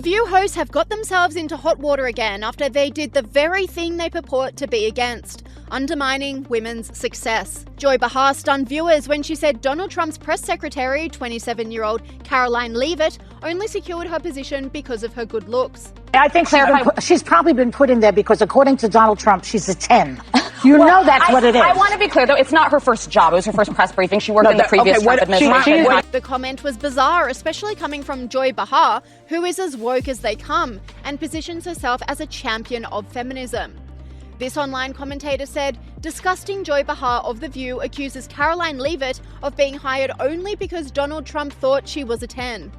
View hosts have got themselves into hot water again after they did the very thing they purport to be against, undermining women's success. Joy Behar stunned viewers when she said Donald Trump's press secretary, 27-year-old Karoline Leavitt, only secured her position because of her good looks. I think she's probably been put in there because, according to Donald Trump, she's a 10. You know that's what it is. I want to be clear, though. It's not her first job. It was her first press briefing. She worked in the previous Trump administration. The comment was bizarre, especially coming from Joy Behar, who is as woke as they come and positions herself as a champion of feminism. This online commentator said, disgusting Joy Behar of The View accuses Karoline Leavitt of being hired only because Donald Trump thought she was a 10.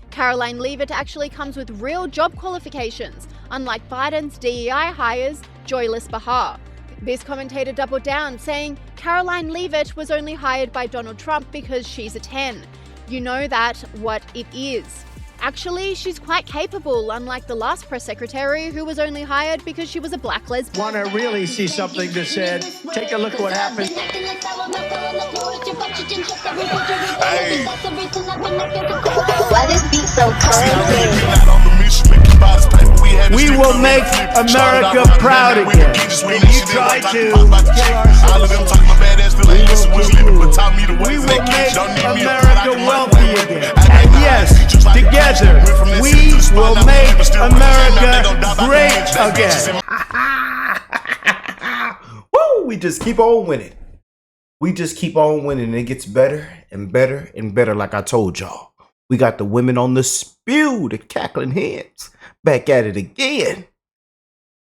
Karoline Leavitt actually comes with real job qualifications, unlike Biden's DEI hires, Joyless Behar. This commentator doubled down, saying Karoline Leavitt was only hired by Donald Trump because she's a 10. You know that what it is. Actually, she's quite capable, unlike the last press secretary who was only hired because she was a black lesbian. Want to really see something that said, take a look at what happened. Why this beat so cold? We will make America proud again. And you try to kill our we will make America wealthy again. And yes, together, we will make America great again. Woo! We just keep on winning. We just keep on winning. It gets better and better and better, like I told y'all. We got the women on the spew, the cackling heads, back at it again.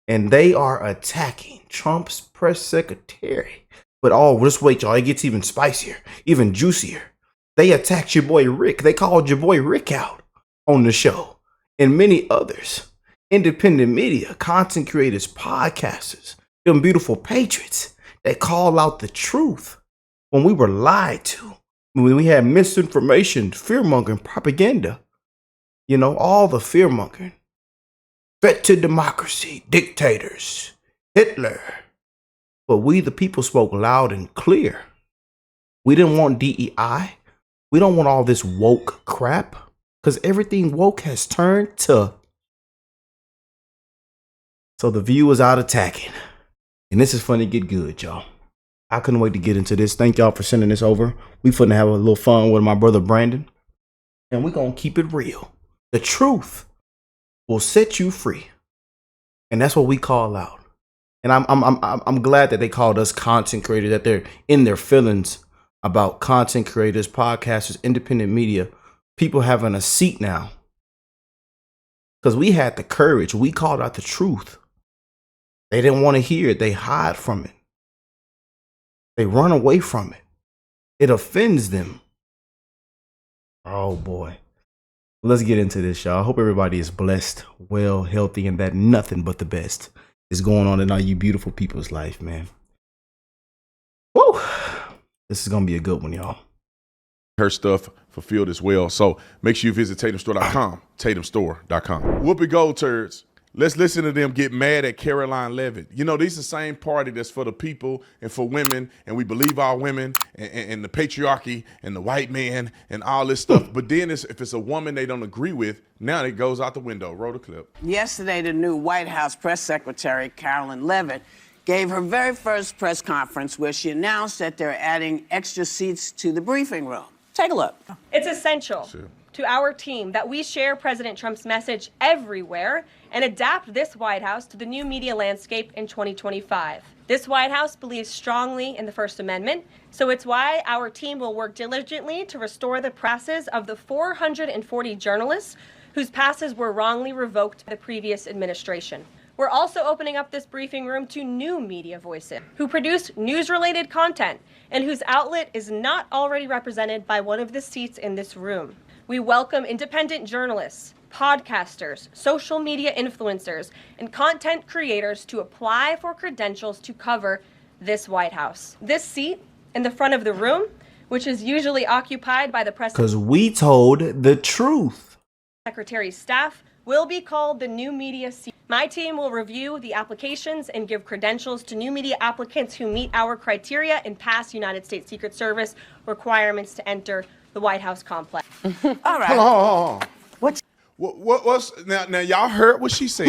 And they are attacking Trump's press secretary. But just wait, y'all. It gets even spicier, even juicier. They attacked your boy Rick. They called your boy Rick out on the show. And many others. Independent media, content creators, podcasters, them beautiful patriots that call out the truth when we were lied to. When we had misinformation, fear-mongering, propaganda. You know, all the fear-mongering. Threat to democracy, dictators, Hitler. But we, the people, spoke loud and clear. We didn't want DEI. We don't want all this woke crap. Because everything woke has turned to. So the View is out attacking. And this is funny get good, y'all. I couldn't wait to get into this. Thank y'all for sending this over. We finna have a little fun with my brother Brandon. And we're going to keep it real. The truth will set you free. And that's what we call out. And I'm glad that they called us content creators, that they're in their feelings about content creators, podcasters, independent media, people having a seat now. Because we had the courage. We called out the truth. They didn't want to hear it. They hide from it. They run away from it. It offends them. Oh boy. Let's get into this, y'all. I hope everybody is blessed, well, healthy, and that nothing but the best is going on in all you beautiful people's life, man. Woo! This is going to be a good one, y'all. Her stuff fulfilled as well. So make sure you visit TatumStore.com, TatumStore.com. Whoopi Gold Turds. Let's listen to them get mad at Karoline Leavitt. You know, these are the same party that's for the people and for women, and we believe our women and the patriarchy and the white man and all this stuff. But then if it's a woman they don't agree with, now it goes out the window. Roll the clip. Yesterday, the new White House press secretary, Karoline Leavitt, gave her very first press conference where she announced that they're adding extra seats to the briefing room. Take a look. It's essential to our team that we share President Trump's message everywhere and adapt this White House to the new media landscape in 2025. This White House believes strongly in the First Amendment, so it's why our team will work diligently to restore the passes of the 440 journalists whose passes were wrongly revoked by the previous administration. We're also opening up this briefing room to new media voices who produce news-related content and whose outlet is not already represented by one of the seats in this room. We welcome independent journalists, podcasters, social media influencers, and content creators to apply for credentials to cover this White House. This seat in the front of the room, which is usually occupied by the press, because we told the truth. Secretary's staff, will be called the new media seat. My team will review the applications and give credentials to new media applicants who meet our criteria and pass United States Secret Service requirements to enter the White House complex. All right. Whoa, What's now? Y'all heard what she said.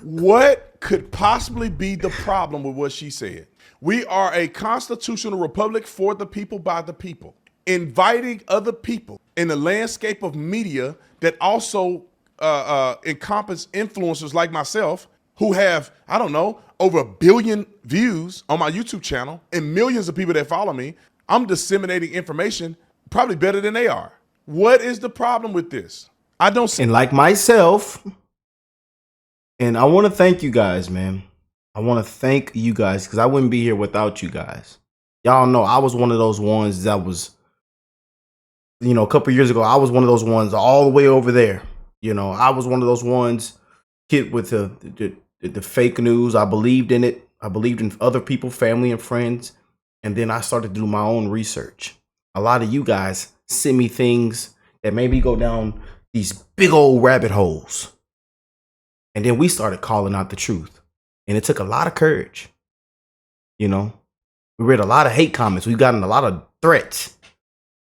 What could possibly be the problem with what she said? We are a constitutional republic for the people, by the people. Inviting other people in the landscape of media that also encompass influencers like myself who have, I don't know, over 1 billion views on my YouTube channel and millions of people that follow me. I'm disseminating information probably better than they are. What is the problem with this? I don't see. And like myself, and I want to thank you guys, man. I want to thank you guys because I wouldn't be here without you guys. Y'all know I was one of those ones that was, you know, a couple years ago, I was one of those ones all the way over there. You know, I was one of those ones hit with the fake news. I believed in it. I believed in other people, family and friends. And then I started to do my own research. A lot of you guys send me things that made me go down these big old rabbit holes. And then we started calling out the truth. And it took a lot of courage. You know, we read a lot of hate comments. We've gotten a lot of threats,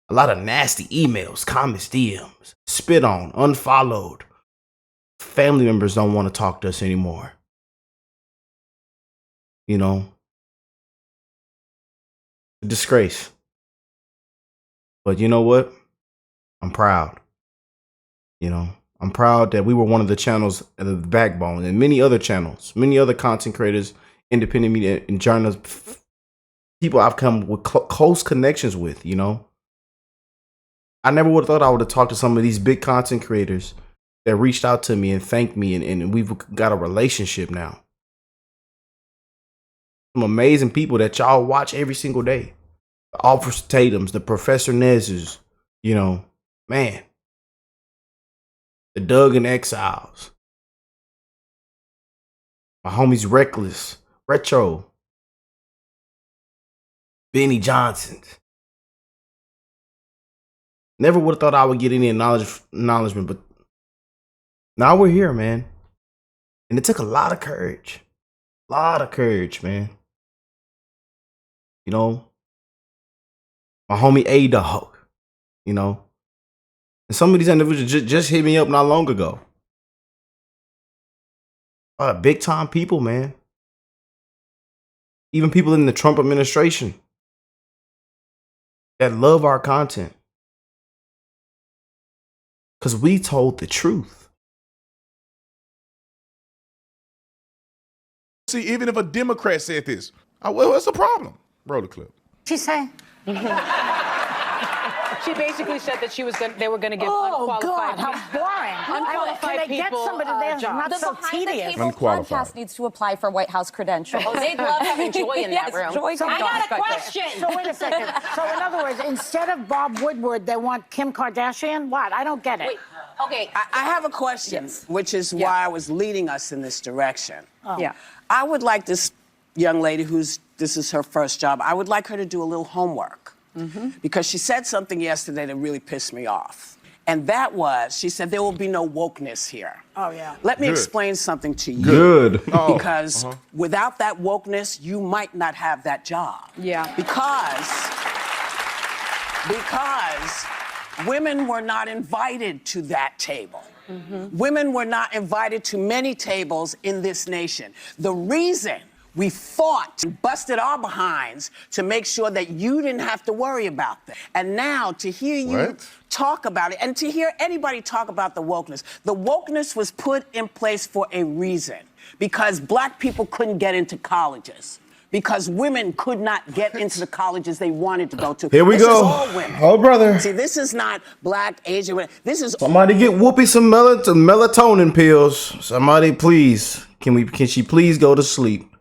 a lot of nasty emails, comments, DMs, spit on, unfollowed. Family members don't want to talk to us anymore. You know, a disgrace. But you know what? I'm proud. You know, I'm proud that we were one of the channels of the backbone, and many other channels, many other content creators, independent media and journalists, people I've come with close connections with, you know. I never would have thought I would have talked to some of these big content creators that reached out to me and thanked me, and we've got a relationship now. Some amazing people that y'all watch every single day. The Officer Tatums, the Professor Nez's, you know, man. The Doug and Exiles. My homies Reckless, Retro. Benny Johnson's. Never would have thought I would get any acknowledgement, but now we're here, man. And it took a lot of courage. A lot of courage, man. You know, my homie A-Dog, you know. And some of these individuals just hit me up not long ago. Big time people, man. Even people in the Trump administration that love our content. Because we told the truth. See, even if a Democrat said this, what's the problem? Roll the clip. She say? She basically said that they were going to give unqualified. God, how boring! Unqualified Can they get people somebody there not The so Behind the tedious? Table podcast needs to apply for White House credentials. They'd love having Joy in that room. I got a question. So wait a second. So in other words, instead of Bob Woodward, they want Kim Kardashian? What? I don't get it. Wait, okay. I have a question, which is why I was leading us in this direction. Yeah. I would like this young lady this is her first job, I would like her to do a little homework. Because she said something yesterday that really pissed me off. And that was, she said, there will be no wokeness here. Oh, yeah. Let me explain something to you. Good. Because without that wokeness, you might not have that job. Yeah. Because women were not invited to that table. Women were not invited to many tables in this nation. The reason we fought and busted our behinds to make sure that you didn't have to worry about that. And now to hear you talk about it and to hear anybody talk about the wokeness was put in place for a reason. Because black people couldn't get into colleges. Because women could not get into the colleges they wanted to go to. Here we this go. Is all women. Oh, brother. See, this is not black, Asian women. This is Somebody get Whoopi some melatonin pills. Somebody please. Can she please go to sleep?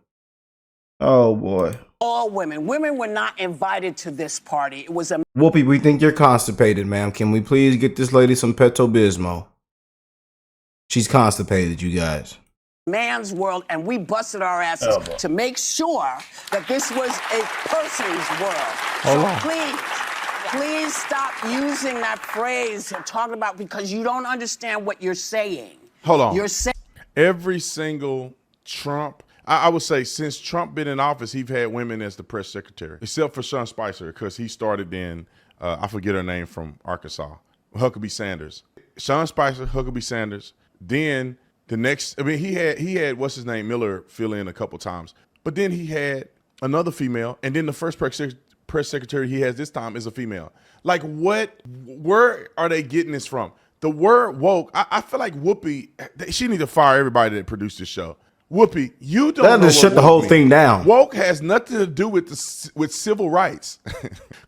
Oh boy. all women. Women were not invited to this party. It was a Whoopi, we think you're constipated, ma'am. Can we please get this lady some Pepto-Bismol? She's constipated, you guys. man's world, and we busted our asses to make sure that this was a person's world. Please stop using that phrase and talking about, because you don't understand what you're saying. Hold on. You're saying every single Trump, I would say since Trump been in office, he's had women as the press secretary, except for Sean Spicer, because he started in, I forget her name, from Arkansas, Huckabee Sanders. Sean Spicer, Huckabee Sanders, Then the next, I mean, he had what's his name, Miller, fill in a couple times. But then he had another female, and then the first press secretary he has this time is a female. Like, where are they getting this from? The word woke, I feel like Whoopi, she need to fire everybody that produced this show. Whoopi, you don't know just shut the whole thing down. Woke has nothing to do with civil rights,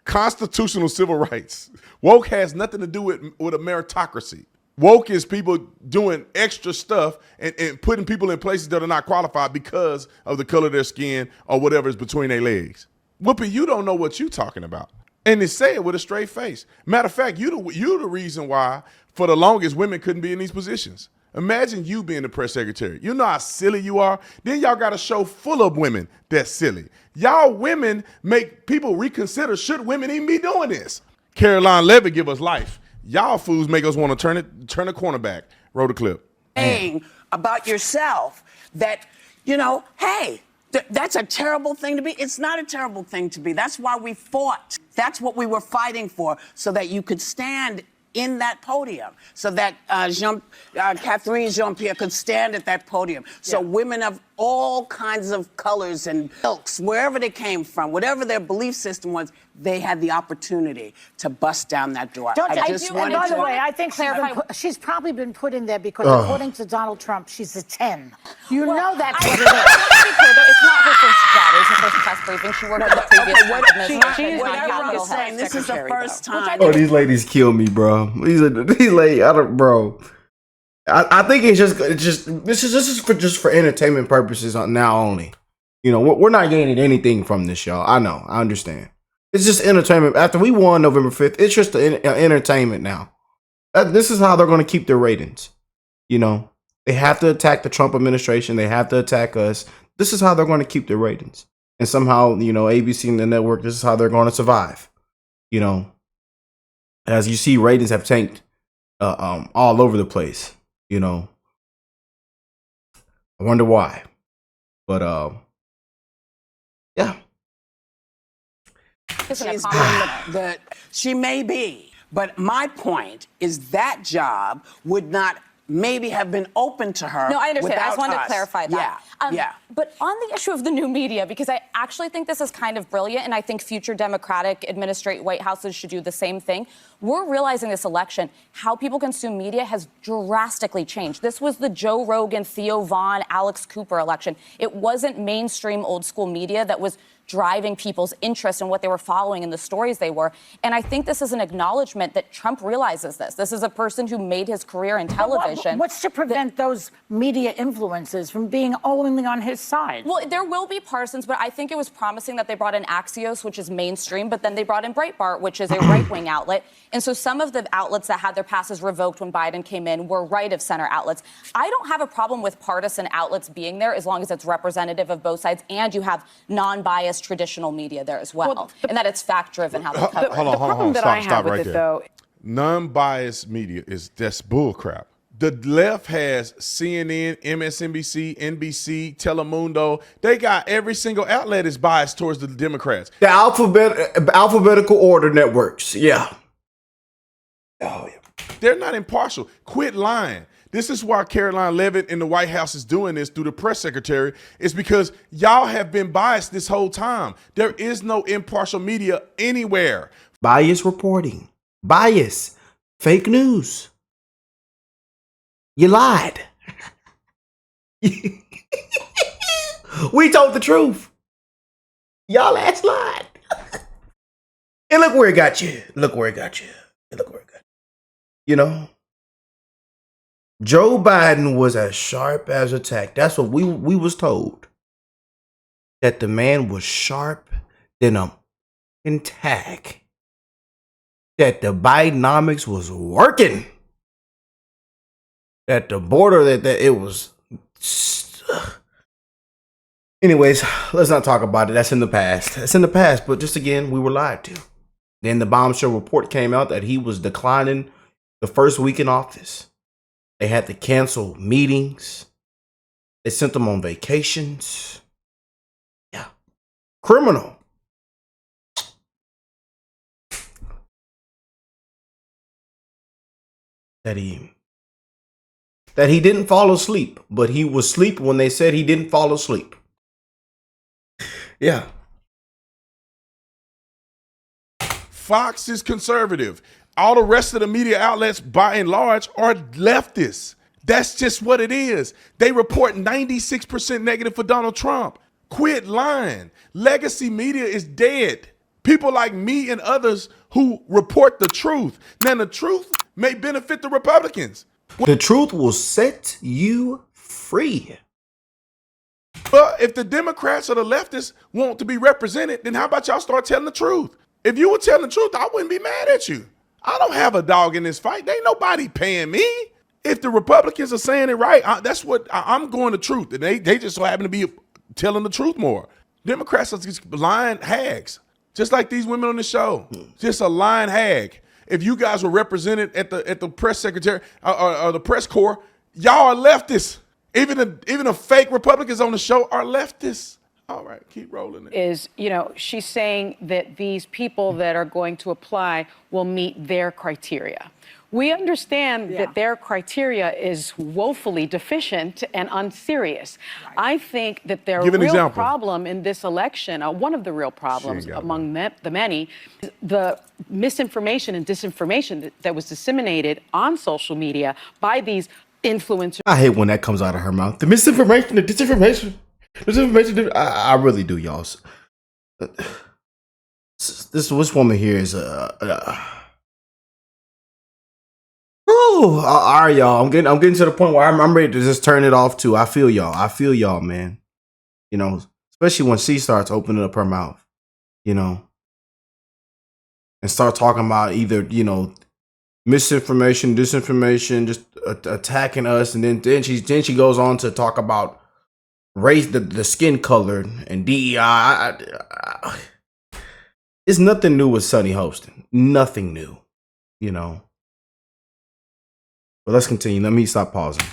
constitutional civil rights. Woke has nothing to do with a meritocracy. Woke is people doing extra stuff and putting people in places that are not qualified because of the color of their skin or whatever is between their legs. Whoopi, you don't know what you're talking about. And they say it with a straight face. Matter of fact, you the reason why, for the longest, women couldn't be in these positions. Imagine you being the press secretary. You know how silly you are? Then y'all got a show full of women that's silly. Y'all women make people reconsider, should women even be doing this? Karoline Leavitt give us life. Y'all fools make us want to turn the cornerback. Roll the clip. Saying about yourself that, hey, that's a terrible thing to be. It's not a terrible thing to be. That's why we fought. That's what we were fighting for, so that you could stand in that podium, so that Catherine Jean-Pierre could stand at that podium. So women of all kinds of colors and ilks, wherever they came from, whatever their belief system was, they had the opportunity to bust down that door. By the way, I think she's probably been put in there because, according to Donald Trump, she's a 10. You know that's what it is. It's not her first job. It was her first press briefing. She worked in the previous Trump administration. Whatever I'm saying, this is the first time. Oh, these ladies kill me, bro. These ladies, bro. I think it's just this is for entertainment purposes now only. We're not gaining anything from this, y'all. I know, I understand. It's just entertainment. After we won November 5th, it's just entertainment now. This is how they're going to keep their ratings. They have to attack the Trump administration. They have to attack us. This is how they're going to keep their ratings. And somehow, ABC and the network, this is how they're going to survive. As you see, ratings have tanked all over the place. I wonder why. But yeah. She may be, but my point is that job would not maybe have been open to her. No, I understand. I just wanted us. to clarify that. Yeah. But on the issue of the new media, because I actually think this is kind of brilliant, and I think future Democratic White Houses should do the same thing. We're realizing this election, how people consume media has drastically changed. This was the Joe Rogan, Theo Vaughn, Alex Cooper election. It wasn't mainstream old school media that was driving people's interest in what they were following and the stories they were. And I think this is an acknowledgement that Trump realizes this. This is a person who made his career in television. What's to prevent those media influences from being only on his side? Well, there will be parsons, but I think it was promising that they brought in Axios, which is mainstream, but then they brought in Breitbart, which is a right-wing outlet. And so some of the outlets that had their passes revoked when Biden came in were right-of-center outlets. I don't have a problem with partisan outlets being there as long as it's representative of both sides and you have non-biased traditional media there as well, and that it's fact-driven how they cover it. Hold on. Stop right there. Non-biased media that's bullcrap. The left has CNN, MSNBC, NBC, Telemundo. They got every single outlet is biased towards the Democrats. The alphabetical order networks. Yeah. Oh, yeah. They're not impartial. Quit lying. This is why Karoline Leavitt in the White House is doing this through the press secretary. It's because y'all have been biased this whole time. There is no impartial media anywhere. Bias reporting. Bias. Fake news. You lied. We told the truth. Y'all ass lied. And look where it got you. Joe Biden was as sharp as a tack. That's what we was told. That the man was sharp than a tack. That the Bidenomics was working. That the border, that it was. Anyways, let's not talk about it. That's in the past. But just again, we were lied to. Then the bombshell report came out that he was declining the first week in office. They had to cancel meetings. They sent them on vacations. Yeah. Criminal. That he that he didn't fall asleep, but he was asleep when they said he didn't fall asleep. Yeah. Fox is conservative. All the rest of the media outlets, by and large, are leftists. That's just what it is. They report 96% negative for Donald Trump. Quit lying. Legacy media is dead. People like me and others who report the truth. Now, the truth may benefit the Republicans. The truth will set you free. But if the Democrats or the leftists want to be represented, then how about y'all start telling the truth? If you were telling the truth, I wouldn't be mad at you. I don't have a dog in this fight. There ain't nobody paying me. If the Republicans are saying it right, that's what I'm going the truth. And they just so happen to be telling the truth more. Democrats are just lying hags, just like these women on the show. Just a lying hag. If you guys were represented at the press secretary or the press corps, y'all are leftists. Even the fake Republicans on the show are leftists. All right, keep rolling it. Is, she's saying that these people that are going to apply will meet their criteria. We understand that their criteria is woefully deficient and unserious. Right. I think that their real problem in this election, one of the real problems among the many, is the misinformation and disinformation that was disseminated on social media by these influencers. I hate when that comes out of her mouth. The misinformation, the disinformation. I really do, y'all. This woman here is all right, y'all. I'm getting to the point where I'm ready to just turn it off too. I feel y'all, man. Especially when she starts opening up her mouth, and start talking about either misinformation, disinformation, just attacking us, and then she goes on to talk about race, the skin color, and DEI. It's nothing new with Sunny hosting. Nothing new, But let's continue. Let me stop pausing.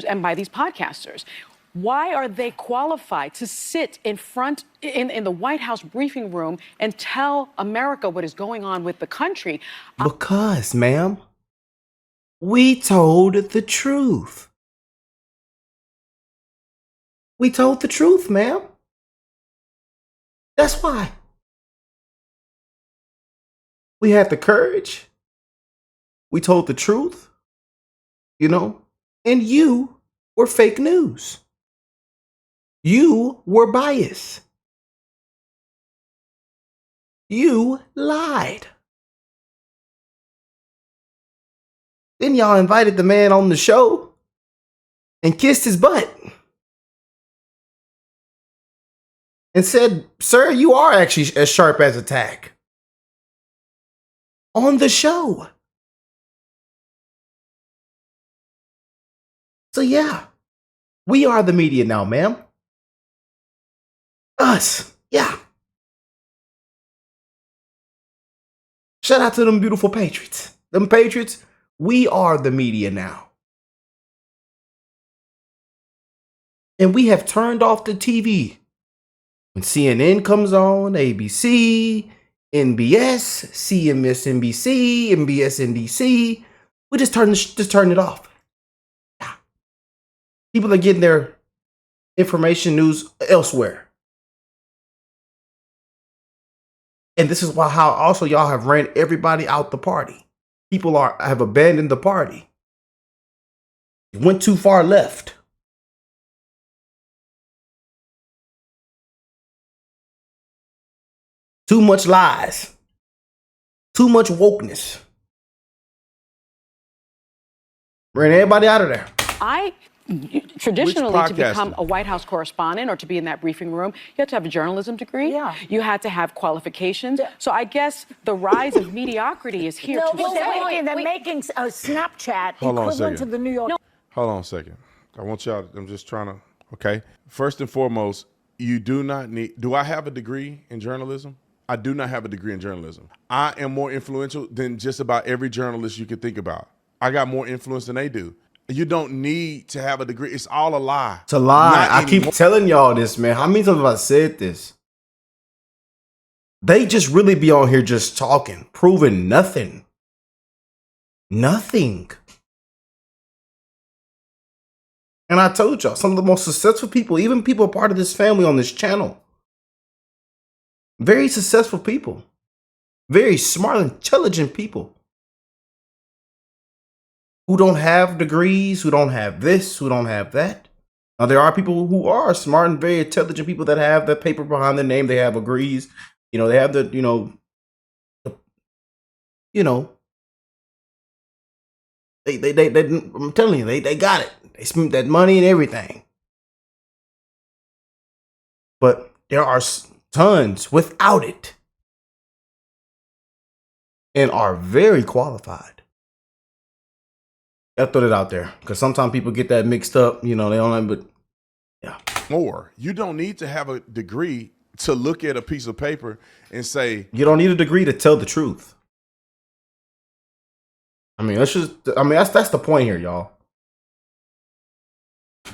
And by these podcasters. Why are they qualified to sit in front in the White House briefing room and tell America what is going on with the country? Because, ma'am, we told the truth. We told the truth, ma'am. That's why. We had the courage. We told the truth, and you were fake news. You were biased. You lied. Then y'all invited the man on the show and kissed his butt. And said, sir, you are actually as sharp as a tack. On the show. So yeah, we are the media now, ma'am. Us, yeah. Shout out to them beautiful patriots. Them patriots, we are the media now. And we have turned off the TV. When CNN comes on, ABC, NBS, CMSNBC, MBSNBC, we just turn it off. Yeah. People are getting their information news elsewhere. And this is how also y'all have ran everybody out the party. People have abandoned the party. Went too far left. Too much lies. Too much wokeness. Ran everybody out of there. Traditionally, to become a White House correspondent or to be in that briefing room, you had to have a journalism degree. Yeah. You had to have qualifications. Yeah. So I guess the rise of mediocrity is here to stay. They're making a Snapchat equivalent to the New York. Hold on a second. I want y'all, I'm just trying to, okay? First and foremost, you do not need, do I have a degree in journalism? I do not have a degree in journalism. I am more influential than just about every journalist you could think about. I got more influence than they do. You don't need to have a degree. It's all a lie. It's a lie. I keep telling y'all this, man. How many times have I said this? They just really be on here just talking, proving nothing. Nothing. And I told y'all, some of the most successful people, even people part of this family on this channel, very successful people, very smart, intelligent people who don't have degrees, who don't have this, who don't have that. Now, there are people who are smart and very intelligent people that have the paper behind their name. They have degrees. You know, they have the, I'm telling you, they got it. They spent that money and everything. But there are tons without it and are very qualified. Gotta throw it out there because sometimes people get that mixed up. You know, they don't. But yeah, more. You don't need to have a degree to look at a piece of paper and say you don't need a degree to tell the truth. I mean, that's the point here, y'all.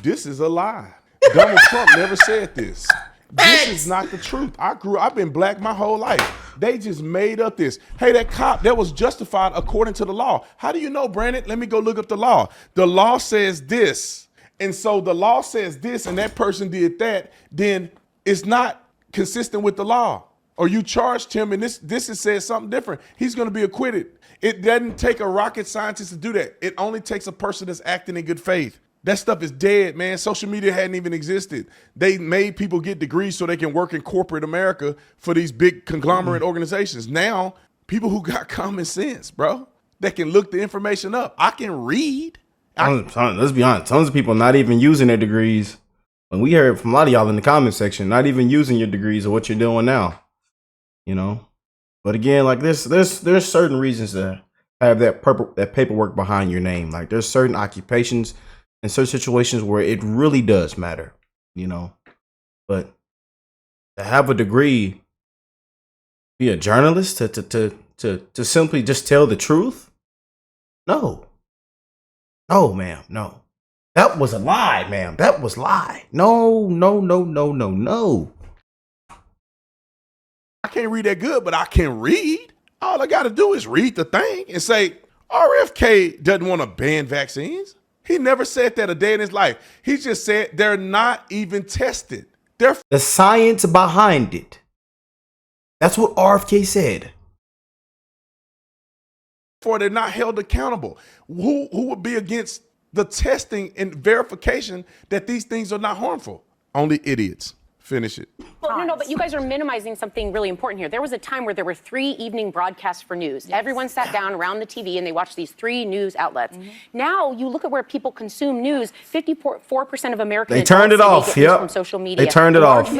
This is a lie. Donald Trump never said this. This is not the truth. I've been black my whole life. They just made up this. Hey, that cop, that was justified according to the law. How do you know, Brandon? Let me go look up the law. The law says this. And so the law says this and that person did that, then it's not consistent with the law. Or you charged him and this says something different. He's going to be acquitted. It doesn't take a rocket scientist to do that. It only takes a person that's acting in good faith. That stuff is dead, man. Social media hadn't even existed. They made people get degrees so they can work in corporate America for these big conglomerate organizations. Now, people who got common sense, bro, that can look the information up. I can read. Let's be honest. Tons of people not even using their degrees. And we heard from a lot of y'all in the comment section, not even using your degrees or what you're doing now. You know? But again, like there's certain reasons to have that paperwork behind your name. Like there's certain occupations and certain situations where it really does matter, you know. But to have a degree, be a journalist, to simply just tell the truth, no, ma'am, no. That was a lie, ma'am. That was lie. No. I can't read that good, but I can read. All I got to do is read the thing and say, RFK doesn't want to ban vaccines. He never said that a day in his life. He just said they're not even tested. The science behind it. That's what RFK said. For they're not held accountable. Who would be against the testing and verification that these things are not harmful? Only idiots. Finish it. Well, no, but you guys are minimizing something really important here. There was a time where there were 3 evening broadcasts for news. Yes. Everyone sat down around the TV and they watched these 3 news outlets. Mm-hmm. Now you look at where people consume news. 54% of Americans they turned it off. Yep. From social media. They turned it off. A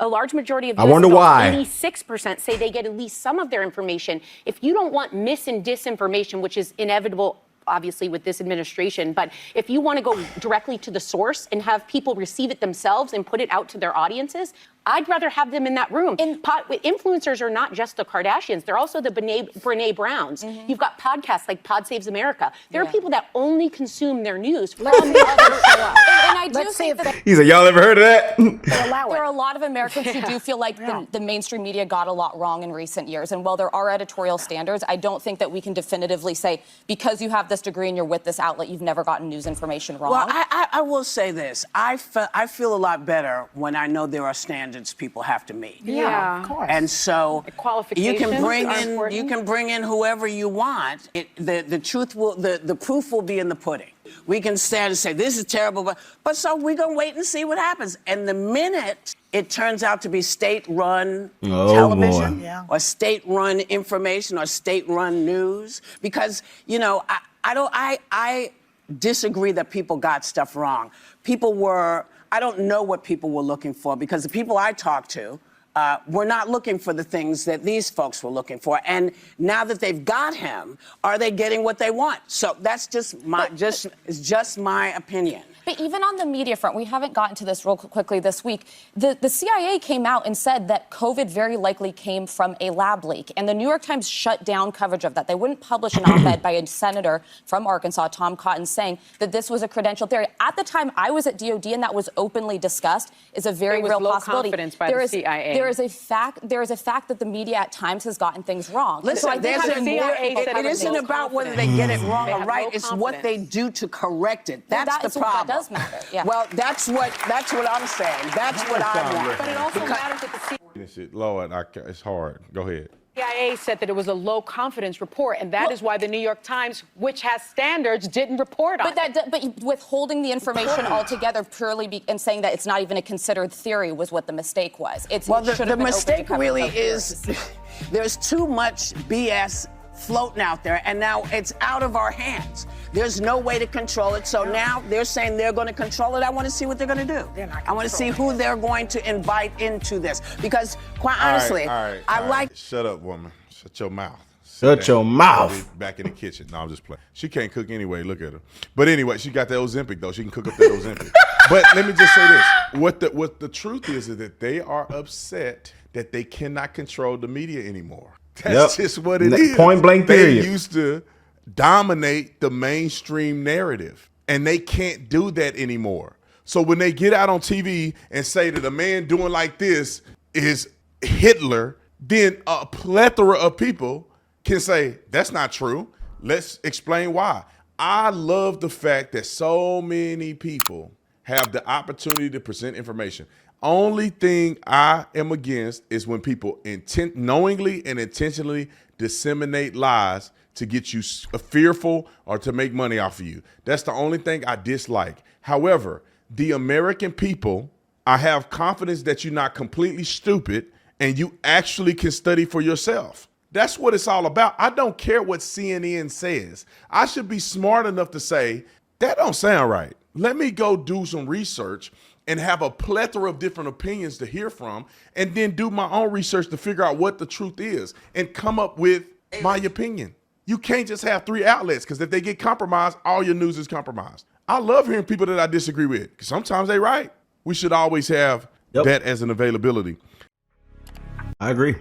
large majority of I wonder why. 86% say they get at least some of their information. If you don't want mis and disinformation, which is inevitable, obviously, with this administration, but if you want to go directly to the source and have people receive it themselves and put it out to their audiences, I'd rather have them in that room. And influencers are not just the Kardashians. They're also the Brene Browns. Mm-hmm. You've got podcasts like Pod Saves America. There are people that only consume their news from the other And I do think that he's like, y'all ever heard of that? There are a lot of Americans who do feel like the mainstream media got a lot wrong in recent years. And while there are editorial standards, I don't think that we can definitively say, because you have this degree and you're with this outlet, you've never gotten news information wrong. Well, I will say this. I feel a lot better when I know there are standards people have to meet. Yeah, of course. And so Qualifications you can bring in whoever you want. The truth will, the proof will be in the pudding. We can stand and say this is terrible, but so we're gonna wait and see what happens. And the minute it turns out to be state-run television or state-run information or state-run news, because I disagree that people got stuff wrong. I don't know what people were looking for, because the people I talked to were not looking for the things that these folks were looking for. And now that they've got him, are they getting what they want? So that's just my opinion. But even on the media front, we haven't gotten to this real quickly this week. The CIA came out and said that COVID very likely came from a lab leak. And the New York Times shut down coverage of that. They wouldn't publish an op-ed by a senator from Arkansas, Tom Cotton, saying that this was a credential theory. At the time I was at DOD and that was openly discussed, is a very real possibility. Confidence by the CIA. there is a fact that the media at times has gotten things wrong. Listen, it isn't about whether they get it wrong or right. It's what they do to correct it. That's the problem. That does matter. Yeah. Well, that's what I'm saying. That's what I want. But it also matters that the Lord, it's hard. Go ahead. CIA said that it was a low confidence report, and that is why the New York Times, which has standards, didn't report on it. But withholding the information altogether purely and saying that it's not even a considered theory was what the mistake was. The mistake really is there's too much BS floating out there, and now it's out of our hands. There's no way to control it. So now they're saying they're going to control it. I want to see what they're going to do. I want to see who they're going to invite into this. Because, quite honestly, I like. Shut up, woman. Shut your mouth. Shut your mouth. Back in the kitchen. No, I'm just playing. She can't cook anyway. Look at her. But anyway, she got the Ozempic, though. She can cook up that Ozempic. But let me just say this. What the truth is that they are upset that they cannot control the media anymore. That's just what it is. Point blank period. They used to dominate the mainstream narrative, and they can't do that anymore. So when they get out on TV and say that a man doing like this is Hitler, then a plethora of people can say, that's not true. Let's explain why. I love the fact that so many people have the opportunity to present information. Only thing I am against is when people knowingly and intentionally disseminate lies to get you fearful or to make money off of you. That's the only thing I dislike. However, the American people, I have confidence that you're not completely stupid and you actually can study for yourself. That's what it's all about. I don't care what CNN says. I should be smart enough to say, that don't sound right. Let me go do some research and have a plethora of different opinions to hear from, and then do my own research to figure out what the truth is and come up with my opinion. You can't just have 3 outlets, because if they get compromised, all your news is compromised. I love hearing people that I disagree with, because sometimes they're right. We should always have that as an availability. I agree.